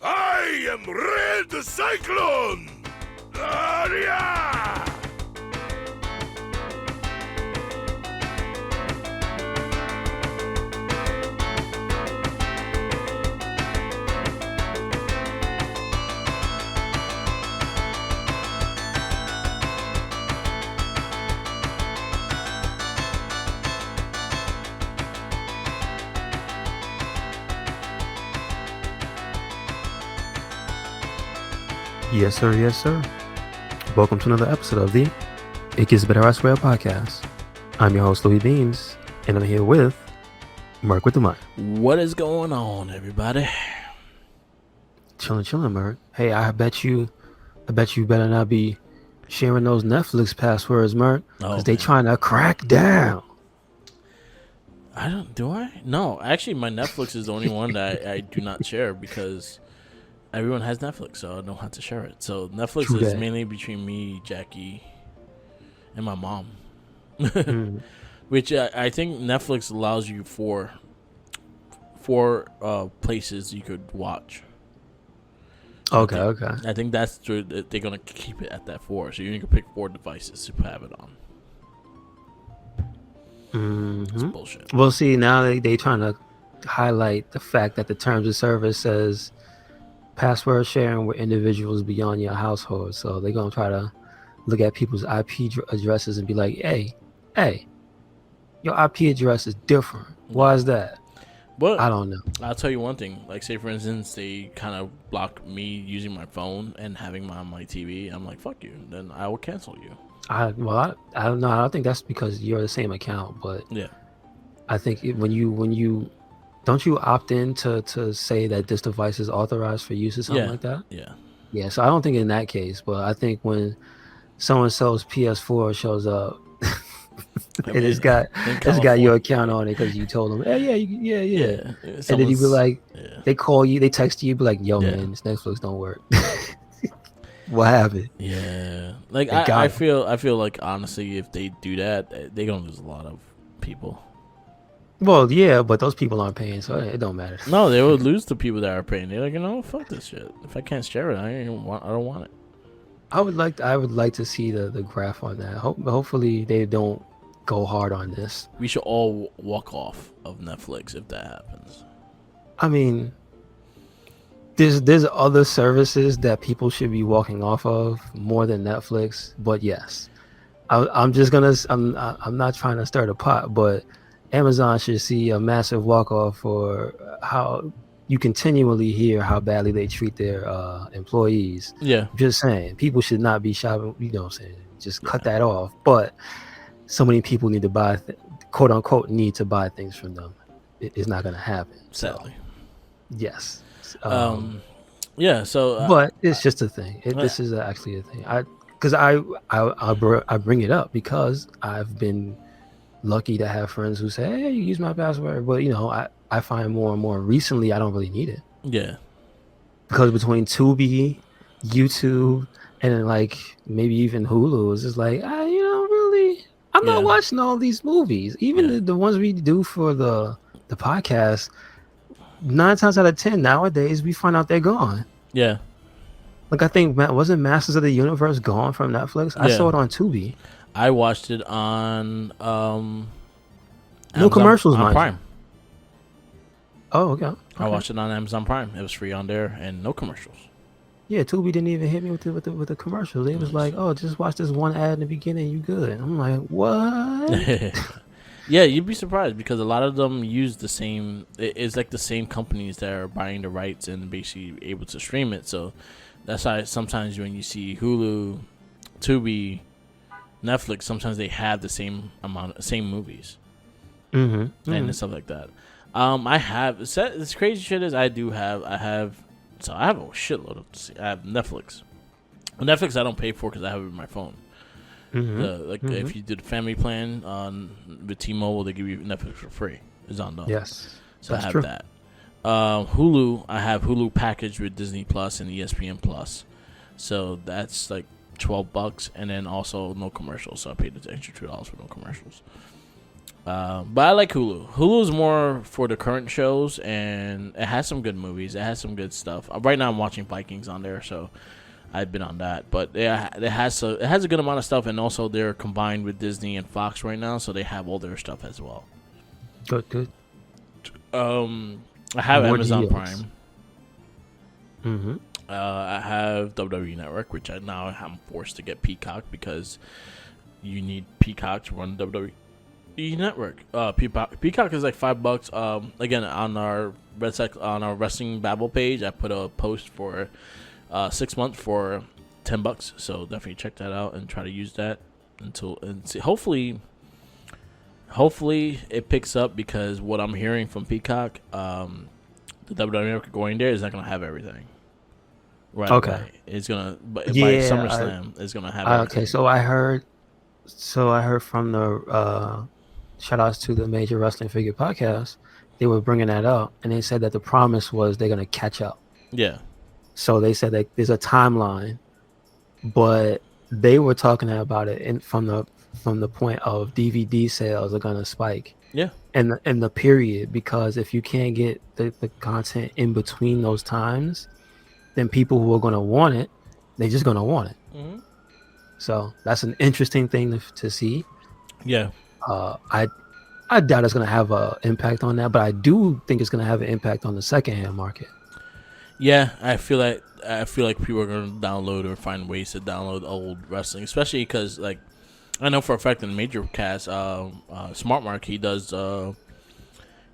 I am Red Cyclone! Yeah! Yes, sir. Yes, sir. Welcome to another episode of the It Gets Better I Swear podcast. I'm your host, Louis Beans, and I'm here with Mark with the mic. What is going on, everybody? Chilling, Mark. Hey, I bet you better not be sharing those Netflix passwords, Mark, because they trying to crack down. Do I? No, actually, my Netflix is the only one that I do not share because everyone has Netflix, so I don't have to share it. So Netflix True is that. mainly between me, Jackie, and my mom. Mm. Which I think Netflix allows you four places you could watch. Okay. I think that's true. They're gonna keep it at that 4, so you can pick 4 devices to have it on. It's Mm-hmm. bullshit. Well, see, now they trying to highlight the fact that the terms of service says password sharing with individuals beyond your household. So they're going to try to look at people's IP addresses and be like, hey, your IP address is different. Why is that? But I don't know. I'll tell you one thing. Like, say, for instance, they kind of block me using my phone and having my on my TV. I'm like, fuck you. Then I will cancel you. I don't know. I don't think that's because you're the same account. But Yeah. I think when you don't you opt in to say that this device is authorized for use or something like that? Yeah. Yeah, so I don't think in that case, but I think when someone sells PS4 shows up and it's got your account on it because you told them, hey, yeah. And then you be like, they call you, they text you, be like, yo, man, this Netflix don't work. What happened? Yeah, like I feel like honestly, if they do that, they're gonna lose a lot of people. Well, yeah, but those people aren't paying, so it don't matter. No, they would lose the people that are paying. They're like, fuck this shit. If I can't share it, I don't want it. I would like to see the graph on that. Hopefully they don't go hard on this. We should all walk off of Netflix if that happens. I mean, there's other services that people should be walking off of more than Netflix, but yes, I'm not trying to stir the pot, but Amazon should see a massive walk off for how you continually hear how badly they treat their employees. Yeah. Just saying, people should not be shopping, you know what I'm saying? Just cut that off. But so many people need to buy, quote unquote, need to buy things from them. It's not going to happen. Sadly. So, yes. Yeah. So, but it's just a thing. This is actually a thing. I bring it up because I've been lucky to have friends who say, hey, you use my password, but I find more and more recently I don't really need it. Yeah, because between Tubi, YouTube, and then like maybe even Hulu, it's just like I'm not watching all these movies, even the ones we do for the podcast. 9 times out of 10 nowadays we find out they're gone. Yeah, like I think wasn't Masters of the Universe gone from Netflix? I saw it on Tubi. I watched it on no commercials on Prime. Oh, okay. I watched it on Amazon Prime. It was free on there and no commercials. Yeah, Tubi didn't even hit me with the commercials. They was like, "Oh, just watch this one ad in the beginning, you good." I'm like, "What?" Yeah, you'd be surprised because a lot of them use the same. It's like the same companies that are buying the rights and basically able to stream it. So that's why sometimes when you see Hulu, Tubi, Netflix, sometimes they have the same movies, and stuff like that. I have this crazy shit is I have a shitload of. I have Netflix. Netflix I don't pay for because I have it in my phone. If you did a family plan with T-Mobile, they give you Netflix for free. It's on those. Yes, so I have that. Hulu, I have Hulu packaged with Disney Plus and ESPN Plus, so that's like $12, and then also no commercials. So I paid the extra $2 for no commercials. But I like Hulu. Hulu's more for the current shows, and it has some good movies. It has some good stuff. Right now, I'm watching Vikings on there, so I've been on that. But yeah, it has a good amount of stuff, and also they're combined with Disney and Fox right now, so they have all their stuff as well. Good. I have More Amazon deals. Prime. Mm-hmm. I have WWE Network, which I'm forced to get Peacock because you need Peacock to run WWE Network. Peacock is like $5. Again, on our Wrestling Babble page, I put a post for 6 months for $10. So definitely check that out and try to use that and see. Hopefully it picks up, because what I'm hearing from Peacock, the WWE Network going there is not gonna have everything. Right. Okay. Away. It's gonna, but by Yeah, SummerSlam, it's gonna have. Everything. Okay, so I heard from the shout outs to the Major Wrestling Figure podcast. They were bringing that up, and they said that the promise was they're gonna catch up. Yeah. So they said that there's a timeline, but they were talking about it from the point of DVD sales are gonna spike. Yeah. And the period, because if you can't get the content in between those times, then people who are gonna want it, they're just gonna want it. Mm-hmm. So that's an interesting thing to see. Yeah. I doubt it's going to have an impact on that, but I do think it's going to have an impact on the secondhand market. Yeah, I feel like people are going to download or find ways to download old wrestling, especially because, like, I know for a fact in the Major Cast, Smart Mark, he does the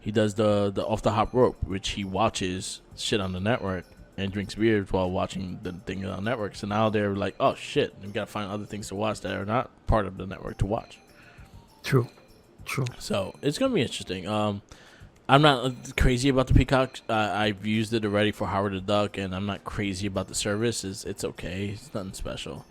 Off the Hop Rope, which he watches shit on the network and drinks beer while watching the thing on the network. So now they're like, oh shit, we got to find other things to watch that are not part of the network to watch. True. So it's gonna be interesting. I'm not crazy about the Peacock. I've used it already for Howard the Duck, and I'm not crazy about the service. It's okay. It's nothing special.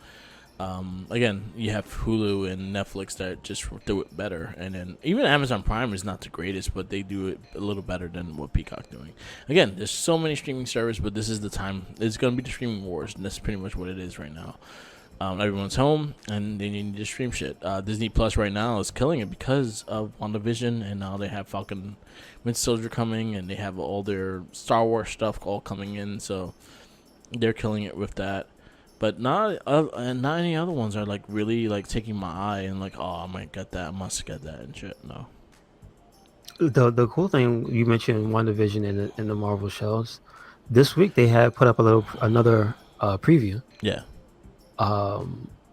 Again, you have Hulu and Netflix that just do it better, and then even Amazon Prime is not the greatest, but they do it a little better than what Peacock doing. Again, there's so many streaming services, but this is the time. It's gonna be the streaming wars, and that's pretty much what it is right now. Everyone's home, and they need to stream shit. Disney Plus right now is killing it because of WandaVision, and now they have Falcon Winter Soldier coming, and they have all their Star Wars stuff all coming in, so they're killing it with that. But not any other ones are like really like taking my eye and like, oh, I might get that, I must get that and shit. No. The cool thing you mentioned WandaVision in the Marvel shows, this week they had put up another preview. Yeah.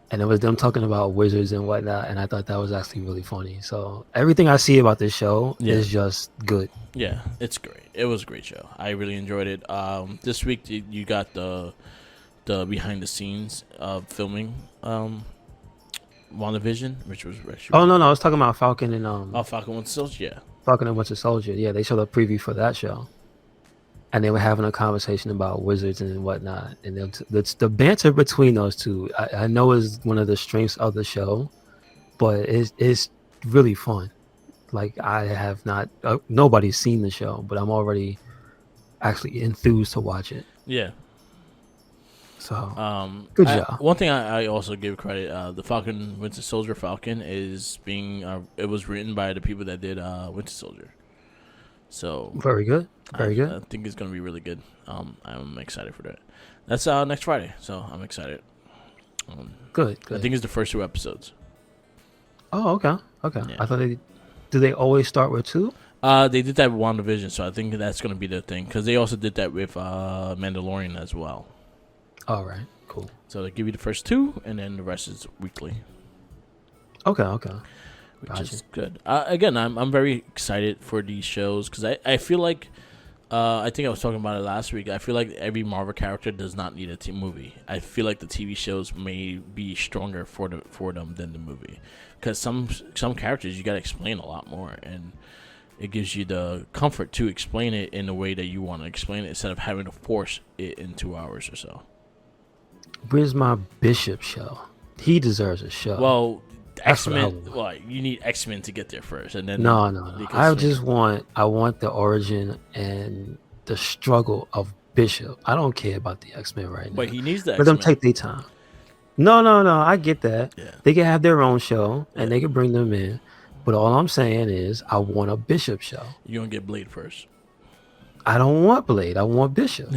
And it was them talking about wizards and whatnot, and I thought that was actually really funny. So everything I see about this show is just good. Yeah, it's great. It was a great show. I really enjoyed it. This week you got the behind the scenes of filming WandaVision, which was actually no, I was talking about Falcon and Falcon Winter Soldier. Yeah, Falcon and Winter Soldier. Yeah, they showed a preview for that show. And they were having a conversation about wizards and whatnot. And the banter between those two, I know is one of the strengths of the show, but it's really fun. Like, I have not, nobody's seen the show, but I'm already actually enthused to watch it. Yeah. So, good job. One thing I also give credit, the Falcon Winter Soldier Falcon is being, it was written by the people that did Winter Soldier. So very good. Very good. I think it's going to be really good. I'm excited for that. That's next Friday, so I'm excited. Good. I think it's the first 2 episodes. Oh, okay. Yeah. I thought do they always start with 2? They did that with WandaVision, so I think that's going to be the thing, because they also did that with Mandalorian as well. All right, cool. So they give you the first 2, and then the rest is weekly. Okay. Which is good. Again, I'm very excited for these shows, because I feel like, I think I was talking about it last week, I feel like every Marvel character does not need a movie. I feel like the TV shows may be stronger for them than the movie, because some characters you got to explain a lot more, and it gives you the comfort to explain it in the way that you want to explain it, instead of having to force it in 2 hours or so. Where's my Bishop show? He deserves a show. Well, X-Men. Well, you need X-Men to get there first, and then no. I want the origin and the struggle of Bishop. I don't care about the X-Men right now. But he needs that. Let them take their time. No. I get that. Yeah. They can have their own show and they can bring them in, But all I'm saying is, I want a Bishop show. You're gonna get Blade first. I don't want Blade. I want Bishop.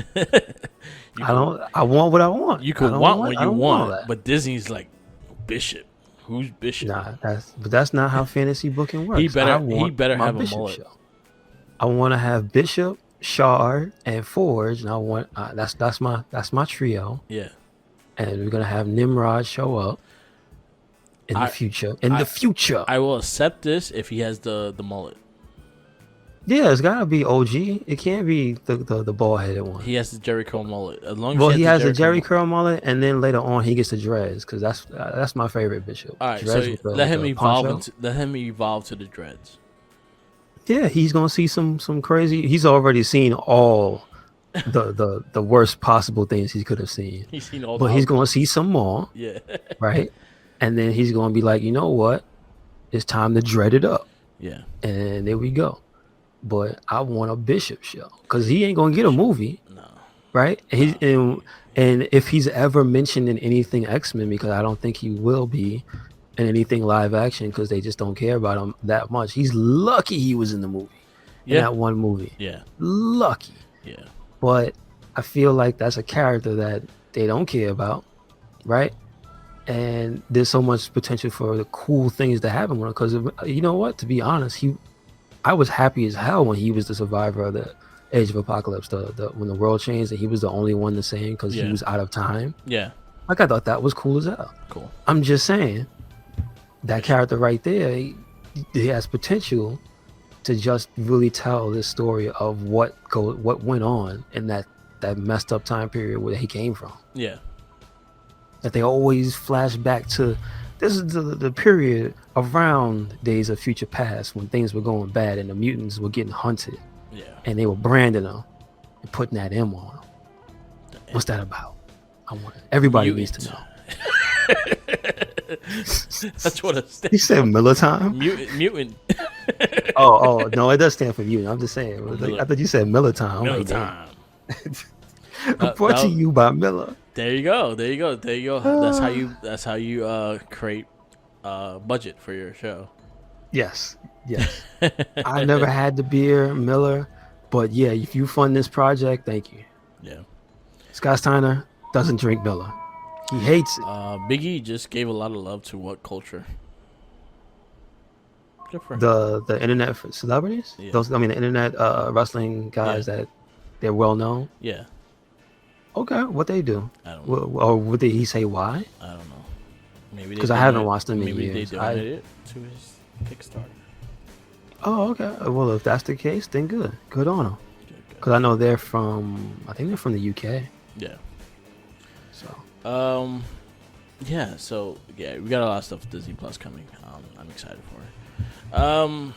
I want what I want. You can want what you want, but Disney's like, Bishop. Who's Bishop? Nah, that's not how fantasy booking works. He better have a mullet. Show. I want to have Bishop, Shard, and Forge, and I want that's my trio. Yeah. And we're gonna have Nimrod show up in the future. I will accept this if he has the mullet. Yeah, it's gotta be OG. It can't be the bald headed one. He has the Jerry Curl mullet. As long as he has the Jerry Curl mullet, and then later on he gets the dreads because that's my favorite Bishop. All right, dreads so let him evolve to the dreads. Yeah, he's gonna see some crazy. He's already seen all the worst possible things he could have seen. He's seen all, but he's gonna see some more. Yeah, right. And then he's gonna be like, you know what? It's time to dread it up. Yeah, and there we go. But I want a Bishop show because he ain't gonna get a movie. No. Right? And if he's ever mentioned in anything X-Men, because I don't think he will be in anything live action because they just don't care about him that much. He's lucky he was in the movie. In that one movie. Yeah. Lucky. Yeah. But I feel like that's a character that they don't care about, right? And there's so much potential for the cool things to happen with him because you know what? To be honest, I was happy as hell when he was the survivor of the Age of Apocalypse, when the world changed and he was the only one the same because he was out of time. Yeah. Like I thought that was cool as hell. Cool. I'm just saying that character right there, he has potential to just really tell this story of what went on in that messed up time period where he came from. Yeah. That they always flash back to. This is the period around Days of Future Past when things were going bad and the mutants were getting hunted. Yeah. And they were branding them and putting that M on them. What's that about? Everybody needs to know. That's what it stands. You said Miller time? Mutant. oh, no, it does stand for mutant. I'm just saying. I thought you said Miller time. Miller time. Brought to you by Miller. There you go. That's how you create budget for your show. Yes. I never had the beer Miller, but yeah, if you fund this project, thank you. Yeah. Scott Steiner doesn't drink Miller. He hates it. Biggie just gave a lot of love to what culture? Good for him. The internet celebrities? Yeah. The internet wrestling guys that they're well known. Yeah. Okay, what they do? I don't know. Or did he say why? I don't know. Maybe because I haven't watched him in years. Maybe they donated it to his Kickstarter. Oh, okay. Well, if that's the case, then good. Good on them. Because I know they're from the UK. Yeah. So. Yeah. So yeah, we got a lot of stuff with Disney Plus coming. I'm excited for it.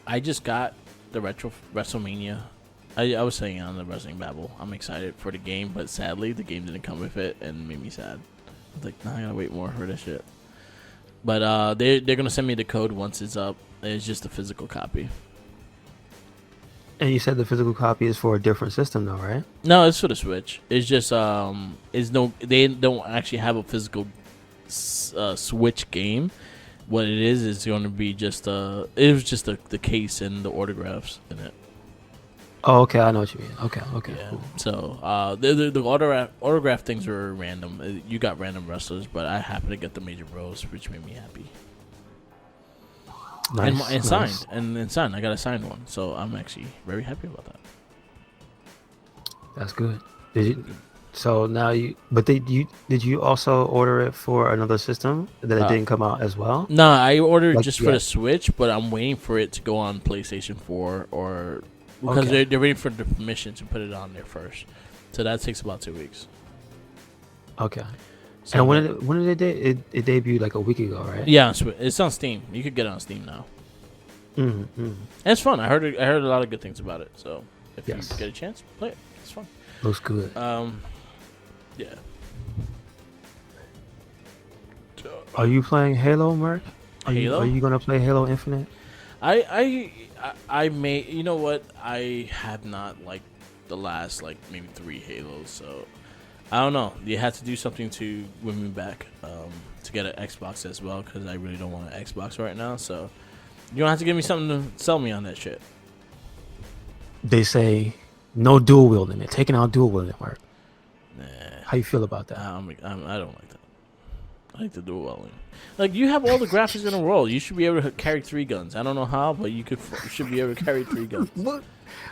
I just got the WrestleMania. I was saying on the Wrestling Babble, I'm excited for the game, but sadly the game didn't come with it and made me sad. I was like, nah, I gotta wait more for this shit. But they're gonna send me the code once it's up. It's just a physical copy. And you said the physical copy is for a different system, though, right? No, it's for the Switch. It's just they don't actually have a physical Switch game. What it is going to be just the case and the autographs in it. Oh, okay, I know what you mean. Okay. Yeah. Cool. So the autograph things were random. You got random wrestlers, but I happened to get the Major Bros, which made me happy. Nice. And signed. And signed. I got a signed one, so I'm actually very happy about that. That's good. Did you? So now did you also order it for another system that it didn't come out as well? No, I ordered just for the Switch, but I'm waiting for it to go on PlayStation 4 or because they're waiting for the permission to put it on there first. So that takes about 2 weeks. Okay. So and when did it debuted like a week ago, right? Yeah, it's on Steam. You could get it on Steam now. Mm-hmm. And it's fun. I heard a lot of good things about it. So if you get a chance, play it. It's fun. Looks good. Yeah. Are you playing Halo, Merc? Halo? Are you gonna play Halo Infinite? I may. You know what? I have not liked the last maybe 3 Halos. So I don't know. You had to do something to win me back to get an Xbox as well, because I really don't want an Xbox right now. So you don't have to give me something to sell me on that shit. They say no dual wielding. They're taking out dual wielding work. Nah. How you feel about that? I don't like that. I like the dual wielding. Like, you have all the graphics in the world. You should be able to carry 3 guns. I don't know how, but you should be able to carry 3 guns. What?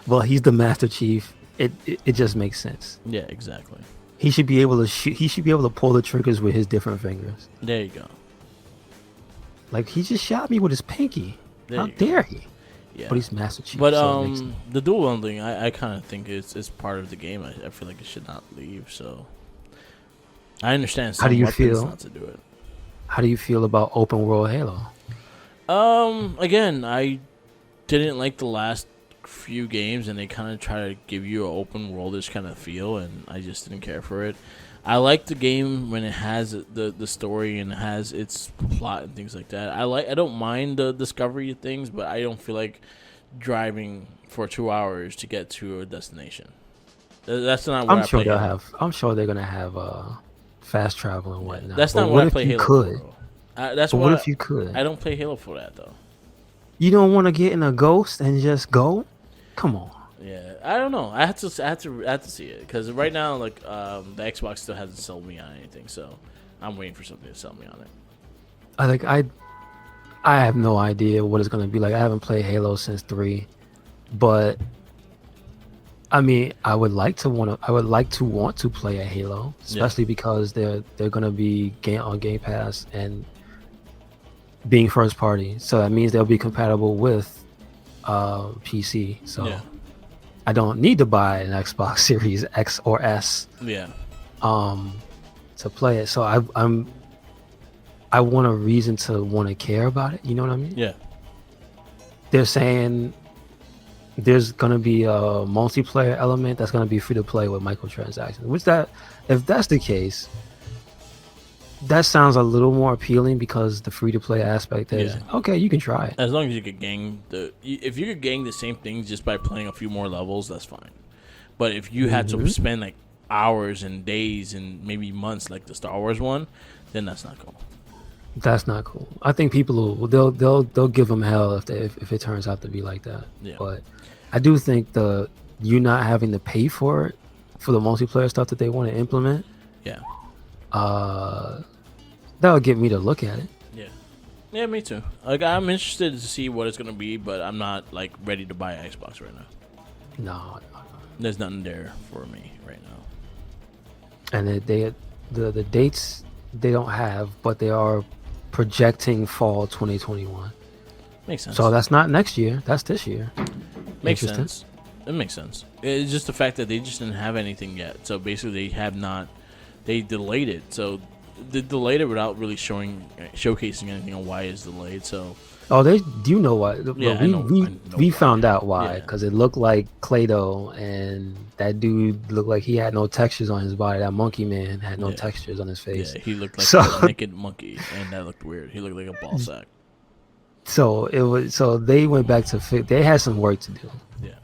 Well, he's the Master Chief. It just makes sense. Yeah, exactly. He should be able to shoot. He should be able to pull the triggers with his different fingers. There you go. Like, he just shot me with his pinky. How dare he? Yeah. But he's Master Chief. But so the dual wielding, I kind of think it's part of the game. I feel like it should not leave. So I understand some How do you weapons feel? not to do it. How do you feel about open world Halo? Again, I didn't like the last few games, and they kind of try to give you an open worldish kind of feel, and I just didn't care for it. I like the game when it has the story and it has its plot and things like that. I don't mind the discovery of things, but I don't feel like driving for 2 hours to get to a destination. That's not what I'm sure they'll have. I'm sure they're gonna have fast travel and whatnot. That's not but what I play Halo could? for. That's what if you could? I don't play Halo for that though. You don't want to get in a Ghost and just go? Come on. Yeah, I don't know. I have to see it, because right now, like, the Xbox still hasn't sold me on anything, so I'm waiting for something to sell me on it. I have no idea what it's gonna be like. I haven't played Halo since 3, but I mean, I would like to want to play a Halo, especially because they're gonna be on Game Pass and being first party, so that means they'll be compatible with PC. So. Yeah. I don't need to buy an Xbox Series X or S. Yeah. To play it. So I want a reason to want to care about it. You know what I mean? Yeah. They're saying there's gonna be a multiplayer element that's gonna be free to play with microtransactions. If that's the case, that sounds a little more appealing, because the free to play aspect is okay. You can try it as long as you could gang if you could gang the same things just by playing a few more levels, that's fine. But if you had to spend like hours and days and maybe months like the Star Wars one, then that's not cool. That's not cool. I think people they'll give them hell if it turns out to be like that. Yeah. But I do think you not having to pay for it for the multiplayer stuff that they want to implement. Yeah. That'll get me to look at it. Yeah, me too. Like, I'm interested to see what it's gonna be, but I'm not like ready to buy an Xbox right now. No. There's nothing there for me right now. And the dates they don't have, but they are projecting fall 2021. Makes sense. So that's not next year. That's this year. Makes sense. It makes sense. It's just the fact that they just didn't have anything yet. So basically, they delayed it. So they delayed it without really showcasing anything on why it's delayed. So they do know why. Yeah, we found out why, because it looked like Clado, and that dude looked like he had no textures on his body. That monkey man had no textures on his face. Yeah, he looked like a naked monkey, and that looked weird. He looked like a ball sack. So they went back to they had some work to do. Yeah,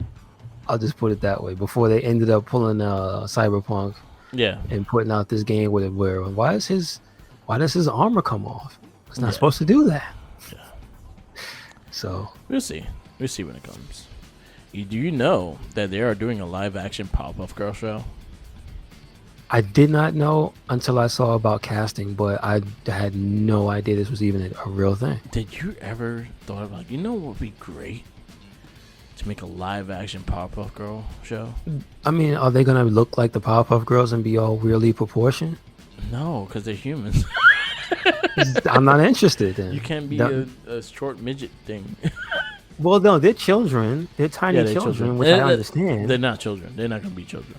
I'll just put it that way. Before they ended up pulling Cyberpunk. Yeah. And putting out this game where why does his armor come off? It's not supposed to do that. Yeah. So we'll see. We'll see when it comes. Do you know that they are doing a live action Powerpuff Girl show? I did not know until I saw about casting, but I had no idea this was even a real thing. Did you ever thought about, what would be great? To make a live action Powerpuff Girl show? I mean, are they gonna look like the Powerpuff Girls and be all weirdly proportioned? No, because they're humans. I'm not interested then. You can't be a short midget thing. Well, no, they're children. They're tiny children, which I understand. They're not children. They're not gonna be children.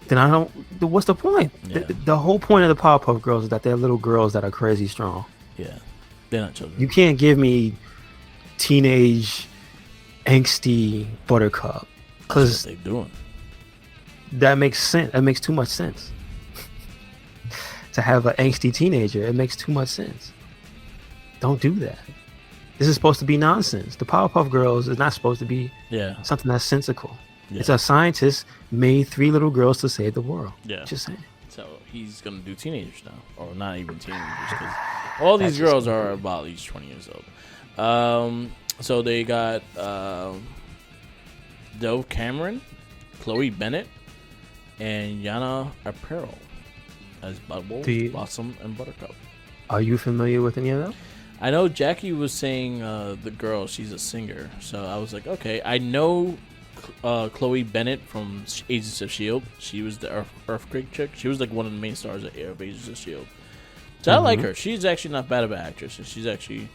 Then I don't. What's the point? Yeah. The whole point of the Powerpuff Girls is that they're little girls that are crazy strong. Yeah, they're not children. You can't give me teenage angsty Buttercup, because they're doing. That makes sense. That makes too much sense. To have an angsty teenager, it makes too much sense. Don't do that. This is supposed to be nonsense. The Powerpuff Girls is not supposed to be something that's sensical. Yeah. It's a scientist made 3 little girls to save the world. Yeah. Just saying. So he's gonna do teenagers now, or not even teenagers, because all these That's girls just are about at least 20 years old. So they got Dove Cameron, Chloe Bennett, and Yana Apparel as Bubble, Blossom, and Buttercup. Are you familiar with any of them? I know Jackie was saying the girl, she's a singer, so I was like, okay. I know Chloe Bennett from Agents of S.H.I.E.L.D. She was the Earthquake chick. She was like one of the main stars of Agents of S.H.I.E.L.D. So I like her. She's actually not bad of an actress. She's actually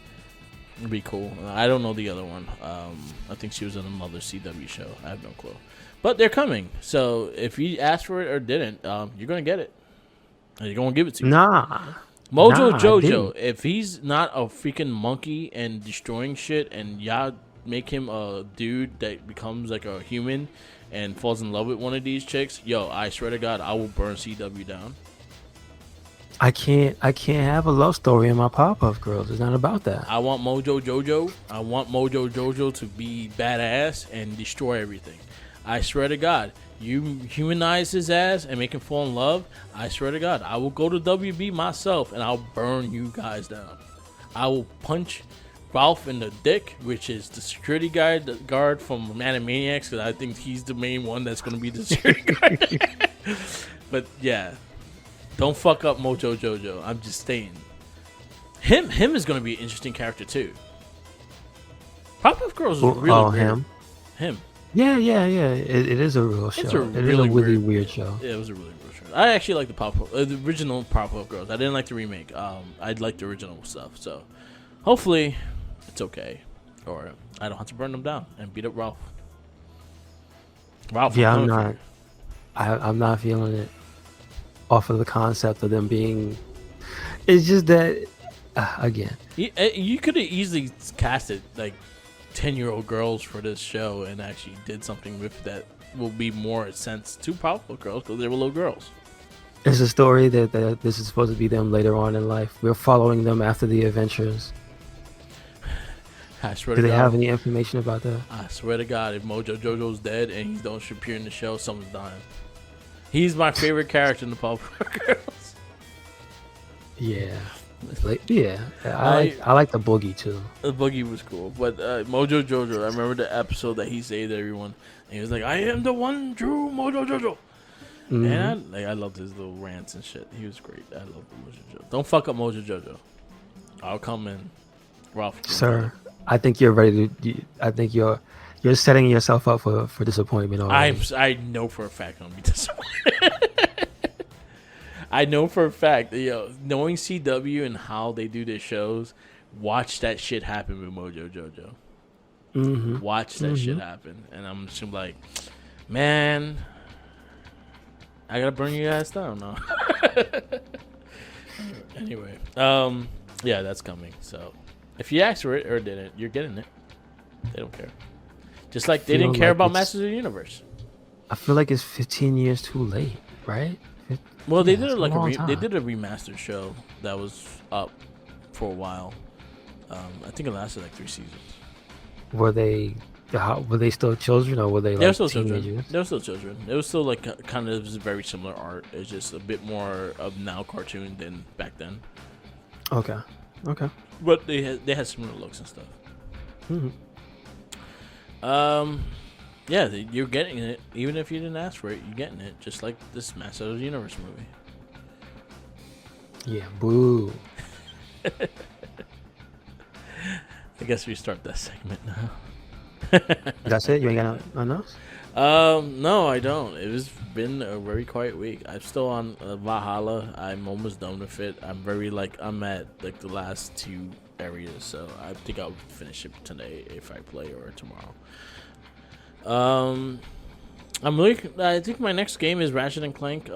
be cool. I don't know the other one. I think she was on another CW show. I have no clue. But they're coming. So if you asked for it or didn't, you're going to get it. And you're going to give it to you. Nah. Mojo Nah, Jojo, if he's not a freaking monkey and destroying shit, and y'all make him a dude that becomes like a human and falls in love with one of these chicks, yo, I swear to God, I will burn CW down. I can't have a love story in my Powerpuff Girls. It's not about that. I want Mojo Jojo. I want Mojo Jojo to be badass and destroy everything. I swear to God, you humanize his ass and make him fall in love. I swear to God, I will go to WB myself and I'll burn you guys down. I will punch Ralph in the dick, which is the security guard from Animaniacs, because I think he's the main one that's going to be the security guard. But yeah, don't fuck up Mojo Jojo. I'm just saying. Him is going to be an interesting character too. Powerpuff Girls is really weird. Him. Yeah. It is a real show. It is a really weird show. Yeah, it was a really weird show. I actually like the original Powerpuff Girls. I didn't like the remake. I liked the original stuff. So hopefully it's okay, or I don't have to burn them down and beat up Ralph. Yeah, I'm not feeling it. Off of the concept of them being, it's just that again. You could have easily casted like 10-year-old girls for this show and actually did something with that will be more sense to Powerpuff Girls because they were little girls. It's a story that this is supposed to be them later on in life. We're following them after the adventures. I swear Do to they God, have any information about that? I swear to God, if Mojo Jojo's dead and he don't appear in the show, someone's dying. He's my favorite character in the Powerpuff Girls. Yeah. I like the Boogie too. The Boogie was cool, but Mojo Jojo, I remember the episode that he saved everyone, and he was like, "I am the one true Mojo Jojo," and I loved his little rants and shit. He was great. I love the Mojo Jojo. Don't fuck up Mojo Jojo. I'll come in, Ralph. Sir, I think you're ready to. I think you're setting yourself up for disappointment already. I know for a fact I'm gonna be disappointed. I know for a fact, knowing CW and how they do their shows, watch that shit happen with Mojo Jojo. Watch that shit happen, and I'm just like, man, I gotta burn you guys down now. Anyway, yeah, that's coming. So, if you asked for it or didn't, you're getting it. They don't care. Just like they didn't care about Masters of the Universe. I feel like it's 15 years too late, right? Well, they did they did a remastered show that was up for a while. I think it lasted like 3 seasons. Were they still children or were they like still teenagers? children? They were still children. It was still like kind of very similar art. It's just a bit more of now cartoon than back then. Okay. But they had similar looks and stuff. Yeah, you're getting it. Even if you didn't ask for it, you're getting it. Just like this Master of the Universe movie. Yeah, boo. I guess we start that segment now. That's it? You ain't got nothing else? No, I don't. It's been a very quiet week. I'm still on Valhalla. I'm almost done with it. I'm at like the last 2 areas, so I think I'll finish it today if I play or tomorrow. I think my next game is Ratchet and Clank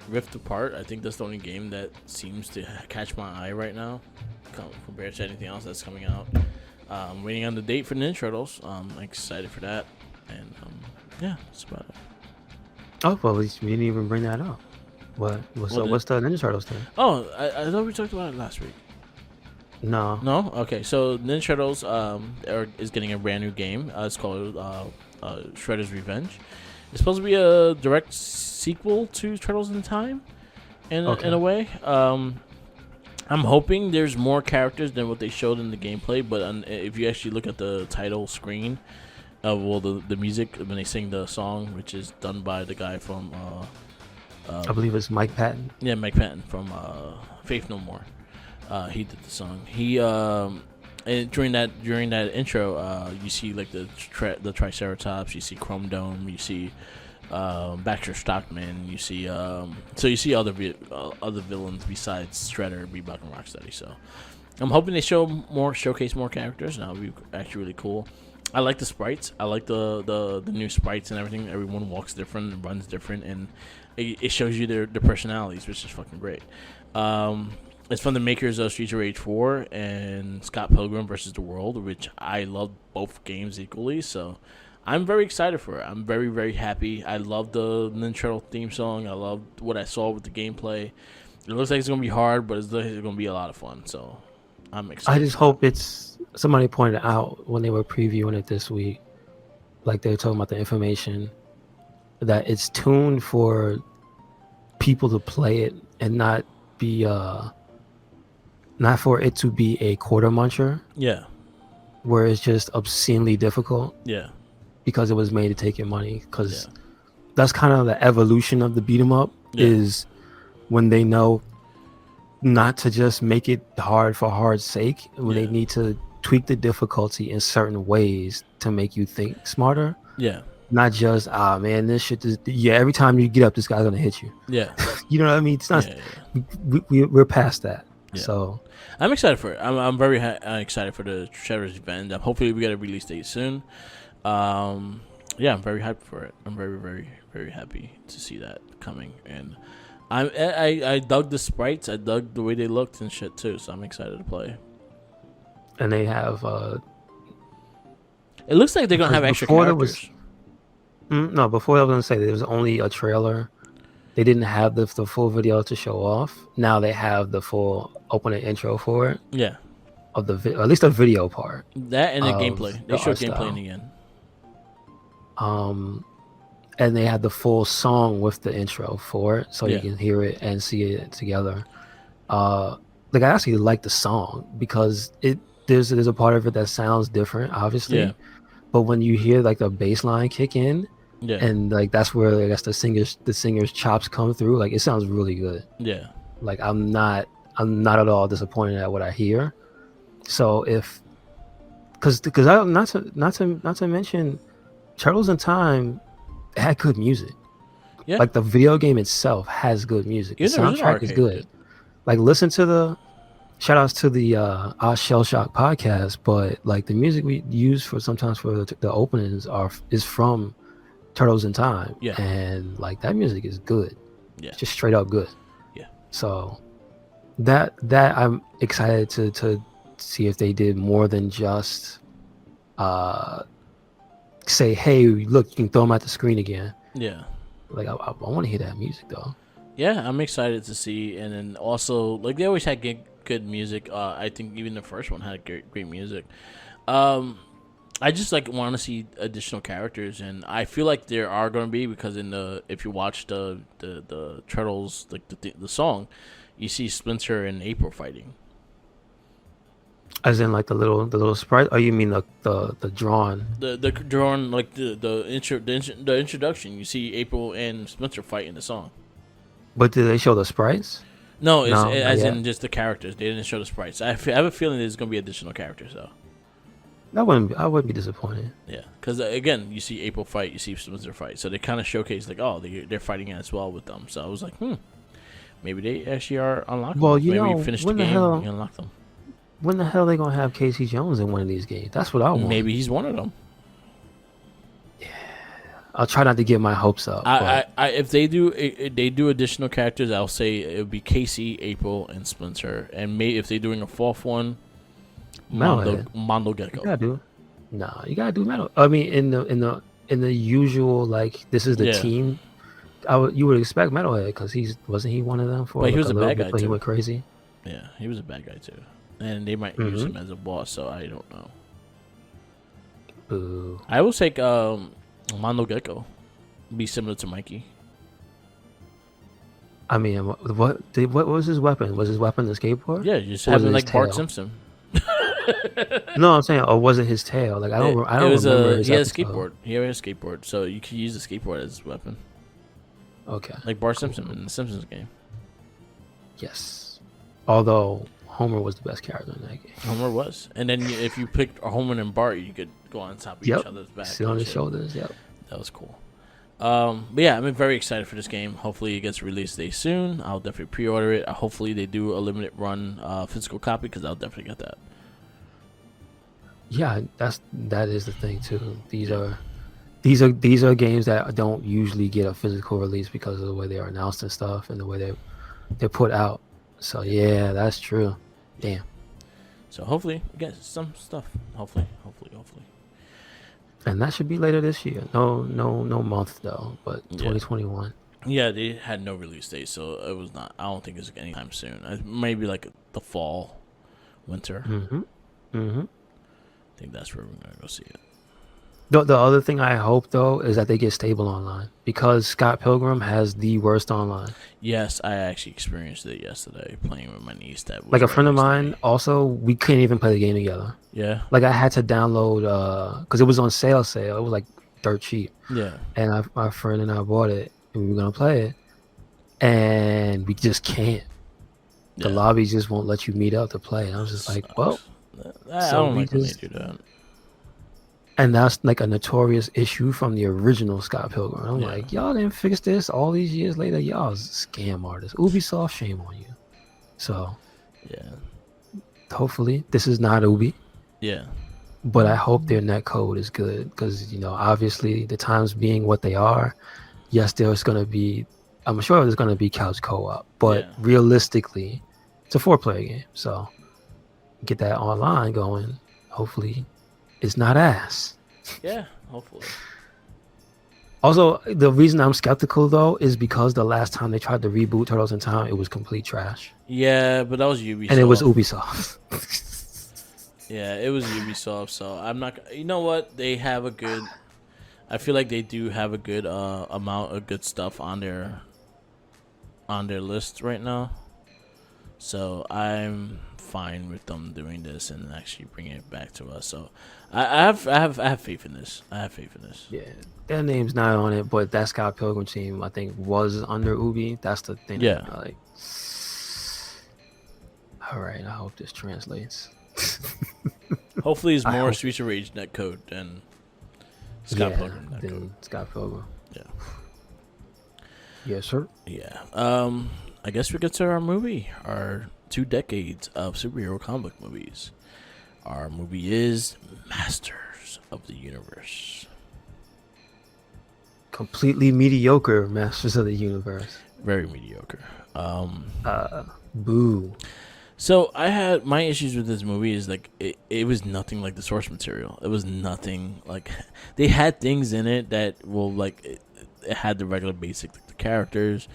Rift Apart. I think that's the only game that seems to catch my eye right now compared to anything else that's coming out. I'm waiting on the date for Ninja Turtles. I'm excited for that, and yeah, that's about it. Oh, well, we didn't even bring that up. What's the Ninja Turtles thing? Oh, I thought we talked about it last week. No. Okay, so Ninja Turtles is getting a brand new game. It's called Shredder's Revenge. It's supposed to be a direct sequel to Turtles in Time, in a way. I'm hoping there's more characters than what they showed in the gameplay, but if you actually look at the title screen, the music when they sing the song, which is done by the guy from I believe it's Mike Patton. Yeah, Mike Patton from Faith No More. He did the song. He and during that intro, you see like the Triceratops, you see Chrome Dome, you see Baxter Stockman, you see other villains besides Shredder, Reebok, and Rocksteady. So I'm hoping they showcase more characters, and that'll be actually really cool. I like the sprites. I like the new sprites and everything. Everyone walks different and runs different, and it shows you their personalities, which is fucking great. It's from the makers of Streets of Rage 4 and Scott Pilgrim vs. the World, which I love both games equally. So I'm very excited for it. I'm very, very happy. I love the Ninja Turtle theme song. I love what I saw with the gameplay. It looks like it's going to be hard, but it's going to be a lot of fun. So I'm excited. I just hope somebody pointed out when they were previewing it this week, like they were talking about the information, that it's tuned for people to play it and not be not for it to be a quarter muncher. Yeah. Where it's just obscenely difficult. Yeah. Because it was made to take your money. Because that's kind of the evolution of the beat 'em up, is when they know not to just make it hard for hard's sake, when they need to tweak the difficulty in certain ways to make you think smarter. Yeah. Not just, man, this shit is, every time you get up, this guy's gonna hit you. Yeah. You know what I mean? It's not, we're past that. Yeah. So I'm excited for it. I'm very excited for the Shredder's Revenge. Hopefully we get a release date soon. I'm very hyped for it. I'm very, very, very happy to see that coming. And I dug the sprites. I dug the way they looked and shit too. So I'm excited to play. And they have it looks like they're gonna have extra characters. Before I was gonna say there was only a trailer. They didn't have the full video to show off. Now they have the full opening intro for it. Yeah. Of at least the video part. That and the gameplay. They showed gameplay in the end. And they had the full song with the intro for it, so you can hear it and see it together. I actually like the song because there's a part of it that sounds different, obviously. Yeah. But when you hear like the bass line kick in, and like that's where I guess the singer's chops come through, like it sounds really good. Yeah. Like I'm not at all disappointed at what I hear. So because I not to mention Turtles in Time had good music. Yeah. Like the video game itself has good music. The soundtrack is good. Like listen to the shout outs to the Shell Shock podcast, but like the music we use sometimes for the openings is from Turtles in Time. Yeah. And like that music is good. Yeah. It's just straight up good. Yeah. So that I'm excited to see if they did more than just say, hey, look, you can throw them at the screen again. Yeah. Like I want to hear that music though. Yeah, I'm excited to see, and then also like they always had good music. I think even the first one had great music. I just like want to see additional characters, and I feel like there are going to be, because if you watch the Turtles, like the song, you see Splinter and April fighting. As in like the little sprite? Oh, you mean the drawn? The drawn, like the introduction. You see April and Splinter fight in the song. But did they show the sprites? No, as in just the characters. They didn't show the sprites. I have a feeling there's going to be additional characters though. I wouldn't be disappointed. Yeah, because again, you see April fight, you see Splinter fight, so they kind of showcase like, oh, they're fighting as well with them. So I was like, maybe they actually are unlockable. Well, maybe finish the game and unlock them. When the hell are they gonna have Casey Jones in one of these games? That's what I want. Maybe he's one of them. Yeah, I'll try not to get my hopes up. If they do additional characters, I'll say it would be Casey, April, and Splinter, and maybe if they're doing a fourth one, Mondo Gecko. You gotta do Metal. I mean, in the usual, like, this is the team. You would expect Metalhead because wasn't he one of them for? But he was a bad guy too. He went crazy. Yeah, he was a bad guy too, and they might use him as a boss. So I don't know. Boo. I will take Mondo Gecko. Be similar to Mikey. I mean, what was his weapon? Was his weapon the skateboard? Yeah, you just Or was have him it his like Bart tail? Simpson. No, I'm saying, or was it his tail? Like I don't remember his he had a episode. skateboard. He had a skateboard, so you could use the skateboard as his weapon. Okay. Like Bart Simpson in the Simpsons game. Yes. Although Homer was the best character in that game. Homer was. And then if you picked Homer and Bart, you could go on top of each other's back. Sit on and his shit. shoulders. Yep. That was cool. But yeah, I'm very excited for this game. Hopefully it gets released day soon. I'll definitely pre-order it. Hopefully they do a limited run physical copy because I'll definitely get that. Yeah, that is the thing too. These are games that don't usually get a physical release because of the way they are announced and stuff and the way they're put out. So yeah, that's true. Damn. So hopefully we get some stuff. Hopefully. And that should be later this year. No month though, but 2021. Yeah, they had no release date, so it was not. I don't think it's anytime soon. Maybe like the fall, winter. I think that's where we're gonna go see it. The other thing I hope though is that they get stable online because Scott Pilgrim has the worst online. Yes, I actually experienced it yesterday playing with my niece. That was Like a right friend of next to mine, me. also we couldn't even play the game together. Yeah. Like I had to download because it was on sale. It was like dirt cheap. Yeah. And my friend and I bought it and we were gonna play it, and we just can't. The lobby just won't let you meet up to play. And I was just like, well, I don't like when they do that. And that's like a notorious issue from the original Scott Pilgrim. I'm like, y'all didn't fix this all these years later. Y'all scam artists. Ubisoft, shame on you. So, yeah. Hopefully, this is not Ubi. Yeah. But I hope their netcode is good because, obviously the times being what they are, yes, there's going to be, I'm sure there's going to be couch co-op. But realistically, it's a 4-player game. So, get that online going. Hopefully, it's not ass. Yeah, hopefully. Also, the reason I'm skeptical though is because the last time they tried to reboot Turtles in Time, it was complete trash. Yeah, but that was Ubisoft. And it was Ubisoft. Yeah, it was Ubisoft. So I'm not. You know what? They have a good. I feel like they do have a good amount of good stuff on their list right now. So I'm fine with them doing this and actually bringing it back to us. So I have faith in this. Yeah, their name's not on it, but that Scott Pilgrim team I think was under Ubi. That's the thing. Yeah. All right. I hope this translates. Hopefully, it's more Streets of Rage netcode than Scott Pilgrim netcode. Scott Pilgrim. Yeah. Yes, sir. Yeah. I guess we get to our movie. Our 2 decades of superhero comic movies. Our movie is Masters of the Universe. Completely mediocre Masters of the Universe. Very mediocre. Boo. So I had my issues with this movie is like it was nothing like the source material. It was nothing like they had things in it that will like it had the regular basic like the characters.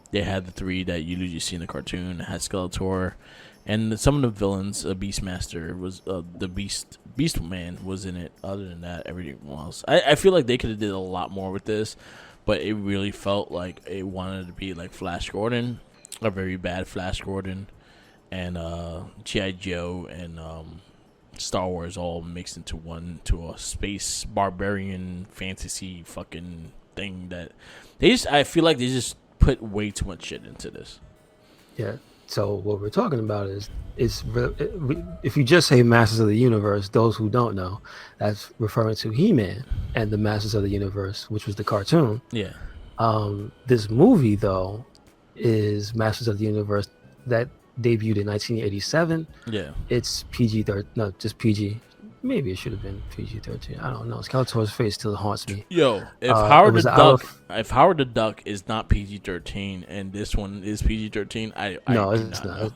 They had the 3 that you usually see in the cartoon. It had Skeletor, and some of the villains. Beastmaster was the Beast Man was in it. Other than that, everything else. I feel like they could have did a lot more with this, but it really felt like it wanted to be like Flash Gordon, a very bad Flash Gordon, and G.I. Joe and Star Wars all mixed into one to a space barbarian fantasy fucking thing that I feel like they just put way too much shit into this. Yeah. So what we're talking about is if you just say Masters of the Universe, those who don't know, that's referring to He-Man and the Masters of the Universe, which was the cartoon. Yeah. This movie though is Masters of the Universe that debuted in 1987. Yeah. It's PG-13. No, just PG. Maybe it should have been PG-13. I don't know. Skeletor's face still haunts me. Yo, if Howard the Duck is not PG-13 and this one is PG-13, it's not.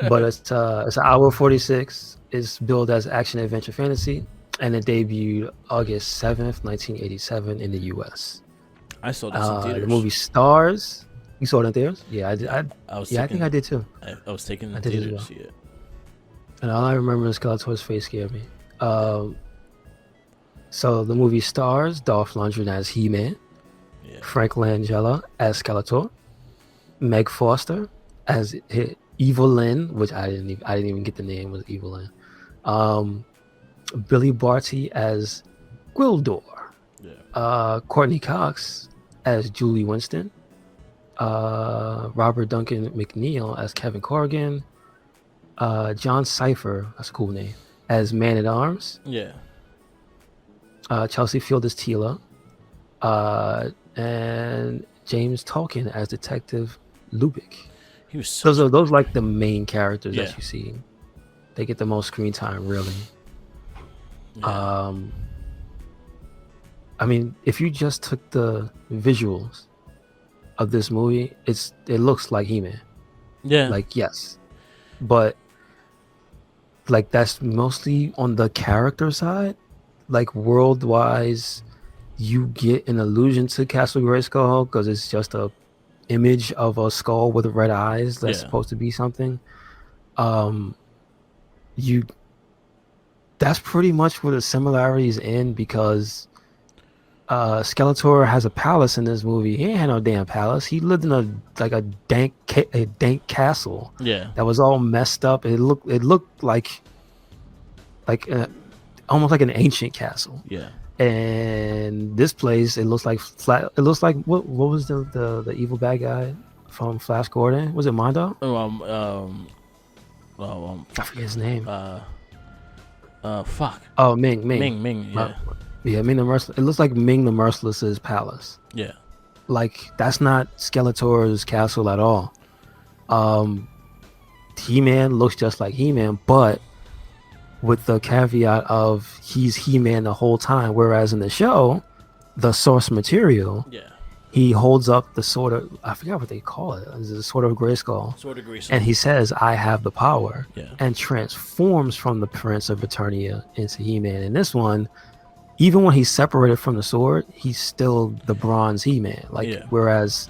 But it's an hour 46. It's billed as action adventure fantasy, and it debuted August 7th, 1987 in the U.S. I saw this in theaters. The movie stars. You saw it in theaters? Yeah, I did. I think I did too. I was taking the theater to see it. And all I remember is Skeletor's face scared me. So the movie stars Dolph Lundgren as He-Man, Yeah. Frank Langella as Skeletor, Meg Foster as Evil Lynn, which I didn't even get the name, was Evil Lynn. Billy Barty as Gwildor. Yeah. Courtney Cox as Julie Winston. Robert Duncan McNeil as Kevin Corrigan. John Cypher, that's a cool name, as Man at Arms. Yeah. Chelsea Field as Tila. And James Tolkien as Detective Lubick. He was so Those like the main characters Yeah. that you see. They get the most screen time, really. Yeah. I mean, if you just took the visuals of this movie, it looks like He-Man. Yeah. Like, yes, but like that's mostly on the character side. Like world-wise, you get an allusion to Castle Grayskull because it's just a image of a skull with red eyes that's supposed to be something. That's pretty much where the similarities end, because Skeletor has a palace in this movie. He ain't had no damn palace. He lived in a dank castle. Yeah. That was all messed up. It looked like almost like an ancient castle. Yeah. And this place, it looks like flat. It looks like what was the evil bad guy from Flash Gordon? Was it Mondo? I forget his name. Fuck. Oh, Ming. Ming. Yeah. Yeah, Ming the Merciless. It looks like Ming the Merciless's palace. Yeah. Like, that's not Skeletor's castle at all. He-Man looks just like He-Man, but with the caveat of he's He-Man the whole time, whereas in the show, the source material, he holds up the sword of, I forgot what they call it. It's a sword of Grayskull. Sword of Grayskull. And he says, I have the power. Yeah. And transforms from the Prince of Eternia into He-Man. In this one, even when he's separated from the sword, he's still the bronze He-Man. Whereas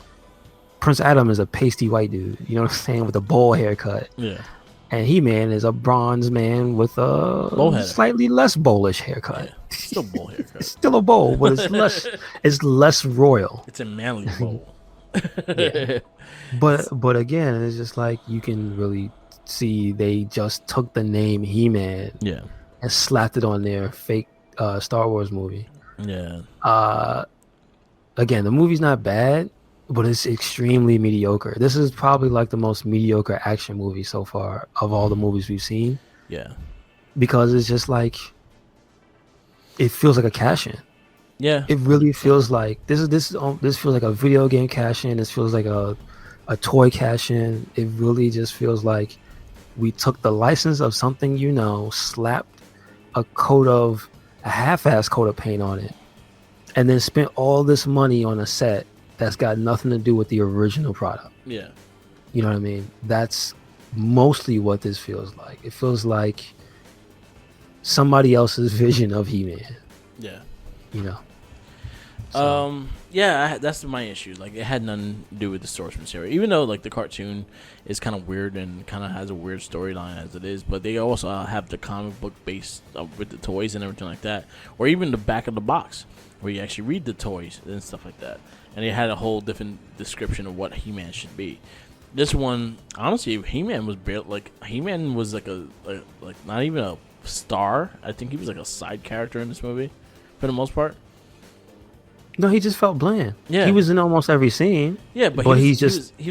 Prince Adam is a pasty white dude, you know what I'm saying, with a bowl haircut. Yeah. And He-Man is a bronze man with a slightly less bowlish haircut. Yeah. Still bowl haircut. It's still a bowl, but it's less royal. It's a manly bowl. Yeah. But again, it's just like you can really see they just took the name He-Man and slapped it on their fake Star Wars movie. Yeah. Again, the movie's not bad, but it's extremely mediocre. This is probably like the most mediocre action movie so far of all the movies we've seen. Yeah. Because it's just like, it feels like a cash-in. Yeah. It really feels like this feels like a video game cash-in. This feels like a toy cash-in. It really just feels like we took the license of something, slapped a half-ass coat of paint on it, and then spent all this money on a set that's got nothing to do with the original product. Yeah. You know what I mean? That's mostly what this feels like. It feels like somebody else's vision of He-Man. Yeah. So. That's my issue. Like, it had nothing to do with the source material, even though like the cartoon is kind of weird and kind of has a weird storyline as it is. But they also have the comic book base with the toys and everything like that, or even the back of the box where you actually read the toys and stuff like that. And it had a whole different description of what He-Man should be. This one, honestly, He-Man was He-Man was like not even a star. I think he was like a side character in this movie, for the most part. No, he just felt bland. Yeah, he was in almost every scene. Yeah, but he's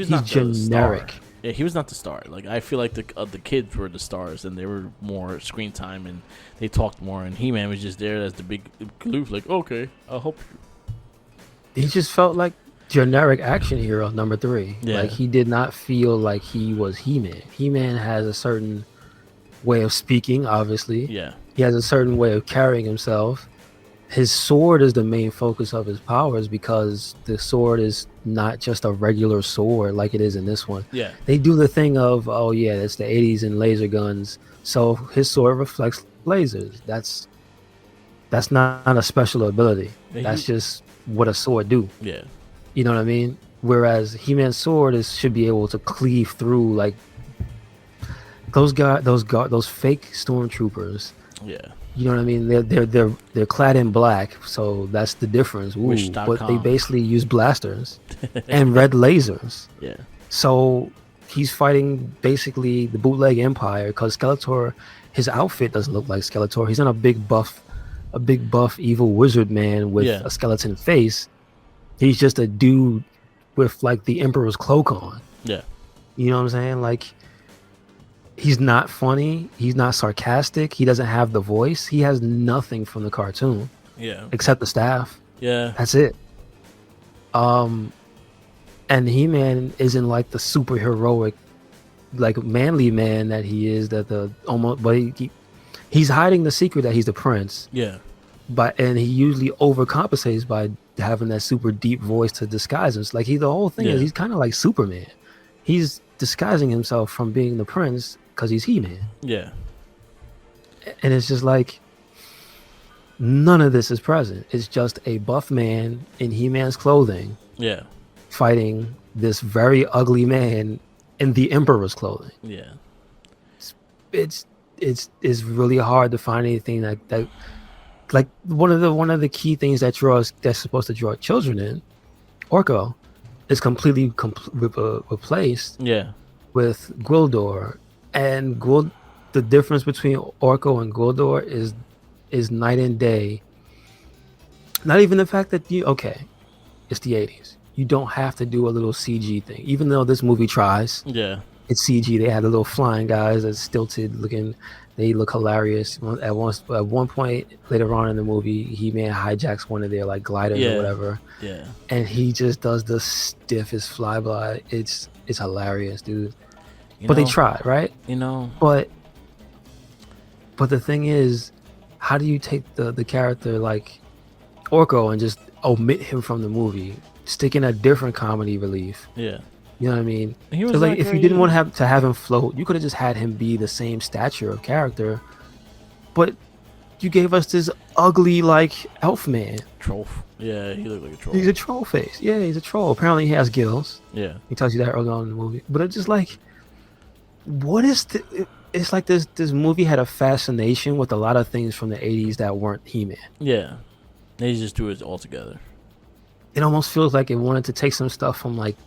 not generic. The star. Yeah, he was not the star. Like, I feel like the kids were the stars, and they were more screen time, and they talked more. And He-Man was just there as the big glue. Like, okay, I'll help you. He just felt like generic action hero number 3. Yeah. Like, he did not feel like he was He-Man. He-Man has a certain way of speaking, obviously. Yeah. He has a certain way of carrying himself. His sword is the main focus of his powers, because the sword is not just a regular sword like it is in this one. Yeah. They do the thing of, oh yeah, it's the 80s and laser guns, so his sword reflects lasers. That's not a special ability. That's just what a sword do. Yeah. You know what I mean? Whereas He-Man's sword should be able to cleave through like those fake stormtroopers. Yeah. You know what I mean? They're clad in black, so that's the difference. Ooh, Wish.com. but they basically use blasters and red lasers. Yeah. So he's fighting basically the bootleg empire because Skeletor, his outfit doesn't look like Skeletor. He's not a big buff evil wizard man with a skeleton face. He's just a dude with like the Emperor's cloak on. Yeah. You know what I'm saying? Like, he's not funny. He's not sarcastic. He doesn't have the voice. He has nothing from the cartoon. Yeah. Except the staff. Yeah. That's it. And He-Man isn't like the super heroic, like manly man that he is. But he's hiding the secret that he's the prince. Yeah. And he usually overcompensates by having that super deep voice to disguise him. Like the whole thing is he's kind of like Superman. He's disguising himself from being the prince because he's He-Man. Yeah. And it's just like none of this is present. It's just a buff man in He-Man's clothing. Yeah. Fighting this very ugly man in the Emperor's clothing. Yeah. It's really hard to find anything that like one of the key things that's supposed to draw children in, Orko, is completely replaced. Yeah. With Gwildor, and the difference between Orko and Gwildor is night and day. Not even the fact that it's the 80s. You don't have to do a little CG thing, even though this movie tries. Yeah. It's CG. They had the little flying guys that's stilted looking. They look hilarious. At one point later on in the movie, He-Man hijacks one of their like gliders or whatever. Yeah. And he just does the stiffest flyby. It's hilarious, dude. They tried, right? But the thing is, how do you take the character like Orko and just omit him from the movie? Stick in a different comedy relief. Yeah. You know what I mean? He was so like, if you didn't want to have him float, you could have just had him be the same stature of character. But you gave us this ugly like elf man. Troll. Yeah, he looked like a troll. He's a troll face. Yeah, he's a troll. Apparently he has gills. Yeah. He tells you that early on in the movie. But it's just like, what is it's like this movie had a fascination with a lot of things from the 80s that weren't He-Man. Yeah. They just do it all together. It almost feels like it wanted to take some stuff from like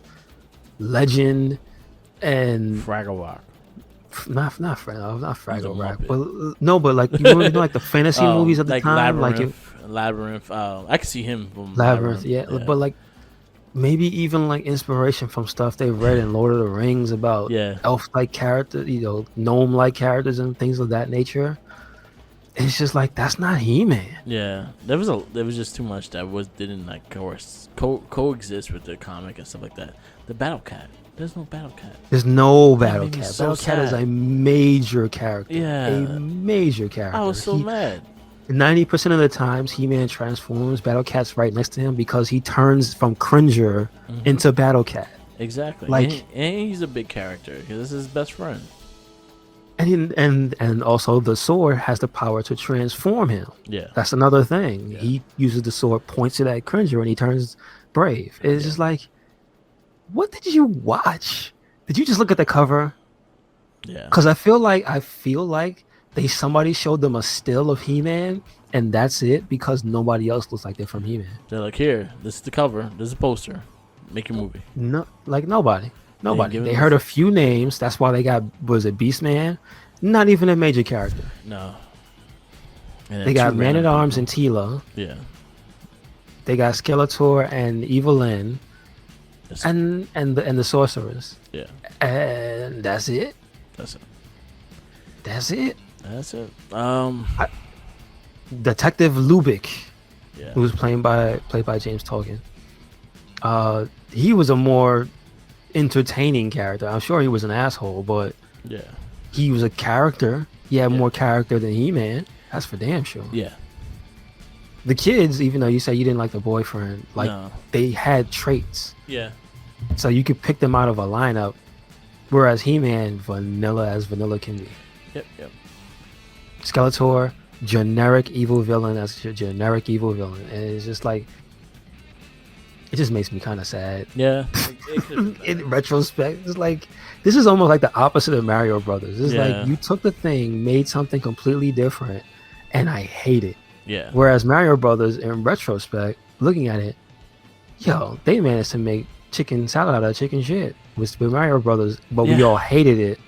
Legend and Fraggle Rock. Not Fraggle Rock, but like you know like the fantasy movies at the like time, Labyrinth. I could see him from Labyrinth, yeah. But like maybe even like inspiration from stuff they read in Lord of the Rings about elf-like characters, gnome-like characters and things of that nature. It's just like that's not He-Man. Yeah, there was just too much that didn't like coexist with the comic and stuff like that. The Battle Cat. There's no Battle Cat. There's no Battle Cat. So Battle Cat is a major character. Yeah, a major character. I was so mad. 90% of the times He-Man transforms, Battle Cat's right next to him because he turns from Cringer into Battle Cat. Exactly. Like, and he's a big character because this is his best friend. And also the sword has the power to transform him. Yeah. That's another thing. Yeah. He uses the sword, points it at Cringer, and he turns brave. It's just like, what did you watch? Did you just look at the cover? Yeah. Because I feel like somebody showed them a still of He-Man, and that's it, because nobody else looks like they're from He-Man. They're like, here, this is the cover, this is a poster, make your movie. No, like nobody. They heard a few names. That's why they got, was it Beastman? Not even a major character. No. They got Man-at-Arms and Tila. Yeah. They got Skeletor and Evelyn. And the sorcerers. Yeah. And that's it. Detective Lubick, who was played by James Tolkien. He was a more entertaining character. I'm sure he was an asshole, but he was a character. He had more character than He-Man. That's for damn sure. Yeah. The kids, even though you say you didn't like the boyfriend, they had traits. Yeah. So you could pick them out of a lineup, whereas He-Man, vanilla as vanilla can be. Yep. Skeletor, generic evil villain as a generic evil villain. And it's just like, it just makes me kind of sad. Yeah. In retrospect, it's like, this is almost like the opposite of Mario Brothers. It's like, you took the thing, made something completely different, and I hate it. Yeah. Whereas Mario Brothers, in retrospect, looking at it, yo, they managed to make chicken salad out of chicken shit with Mario Brothers, but we all hated it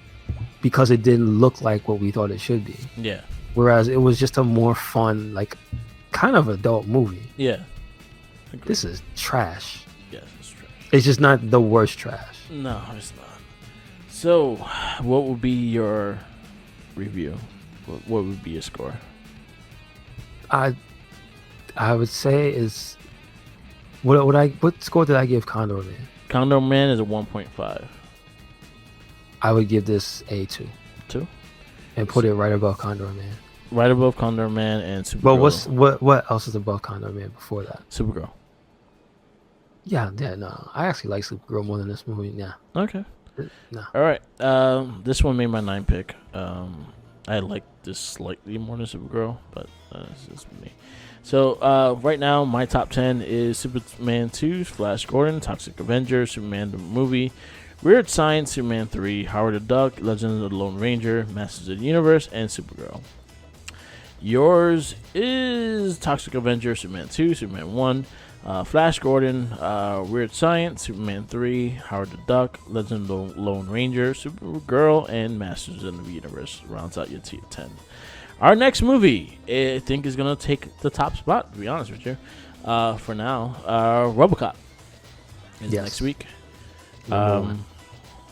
because it didn't look like what we thought it should be. Yeah. Whereas it was just a more fun, like, kind of adult movie. Yeah. Agreed. This is trash. Yes, it's trash. It's just not the worst trash. No, it's not. So, what would be your review? What would be your score? I would say is what score did I give Condor Man? Condor Man is a 1.5. I would give this a 2. 2? And put it right above Condor Man. Right above Condor Man and Supergirl. But what else is above Condor Man before that? Supergirl. Yeah, no. I actually like Supergirl more than this movie. Yeah. Okay. No. All right. This one made my 9 pick. I like this slightly more than Supergirl, but it's just me. So right now, my top 10 is Superman 2, Flash Gordon, Toxic Avenger, Superman the movie, Weird Science, Superman 3, Howard the Duck, Legend of the Lone Ranger, Masters of the Universe, and Supergirl. Yours is Toxic Avenger, Superman 2, Superman 1, Flash Gordon, Weird Science, Superman 3, Howard the Duck, Legend of the Lone Ranger, Supergirl, and Masters of the Universe rounds out your 10. Our next movie, I think, is going to take the top spot, to be honest with you. For now, Robocop is next week. We have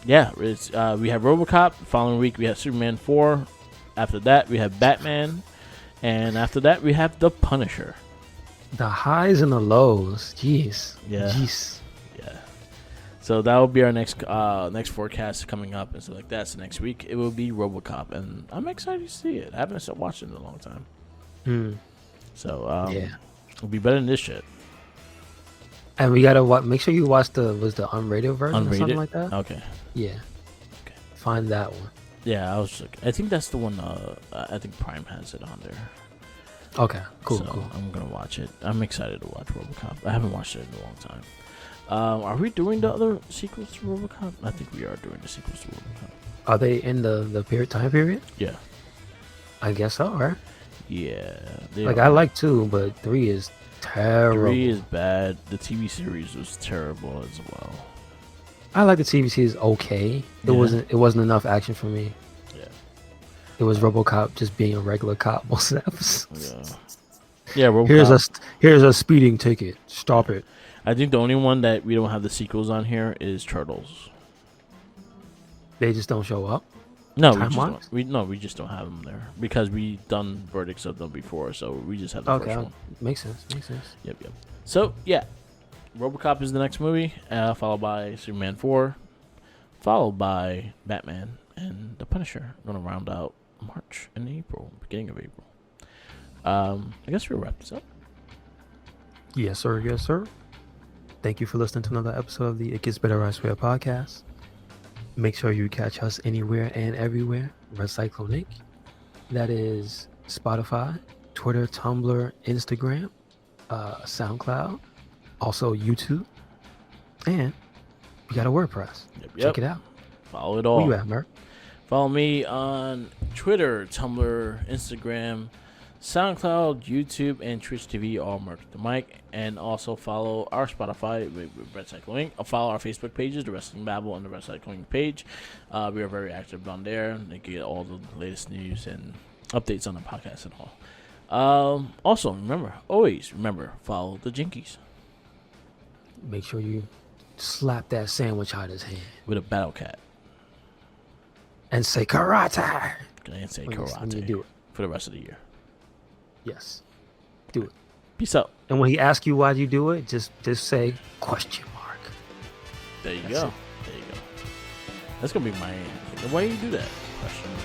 Robocop. The following week, we have Superman 4. After that, we have Batman. And after that, we have The Punisher. The highs and the lows. Jeez. Yeah. Jeez. Yeah. So that will be our next forecast coming up and stuff like that. So next week, it will be Robocop. And I'm excited to see it. I haven't watched it in a long time. So it'll be better than this shit. And we gotta make sure you watch the unrated version or something like that. Okay. Yeah. Okay. Find that one. Yeah, I think that's the one. I think Prime has it on there. Okay. Cool. So cool. I'm gonna watch it. I'm excited to watch RoboCop. I haven't watched it in a long time. Are we doing the other sequels to RoboCop? I think we are doing the sequels to RoboCop. Are they in the time period? Yeah. I guess so, right? Yeah. I like 2, but 3 is terrible. 3 is bad. The TV series was terrible as well. I like the TV series okay. It wasn't enough action for me. Yeah. It was RoboCop just being a regular cop most of the episodes. Yeah. RoboCop. Here's a speeding ticket. Stop it. I think the only one that we don't have the sequels on here is Turtles. They just don't show up. No, we just don't have them there because we done verdicts of them before, so we just have the first one. Makes sense. Yep. So yeah, RoboCop is the next movie, followed by Superman 4, followed by Batman and The Punisher. I'm gonna round out March and April, beginning of April. I guess we'll wrap this up. Yes, sir. Yes, sir. Thank you for listening to another episode of the It Gets Better I Swear podcast. Make sure you catch us anywhere and everywhere. RedCycloneInc. That is Spotify, Twitter, Tumblr, Instagram, SoundCloud, also YouTube, and we got a WordPress. Yep. Check it out. Follow it all. Where you at, Merc? Follow me on Twitter, Tumblr, Instagram, SoundCloud, YouTube, and Twitch TV, all Merc the Mic. And also follow our Spotify with RedCycloneInc. Follow our Facebook pages, The Wrestling Babble and the RedCycloneInc page. We are very active on there. They can get all the latest news and updates on the podcast and all. Also, always remember, follow the Jinkies. Make sure you slap that sandwich out of his hand. With a battle cat. And say karate. And say karate. When you do it. For the rest of the year. Yes. Do it. Peace out. And when he asks you why you do it, just say question mark. There you go. That's gonna be my. Why do you do that? Question mark.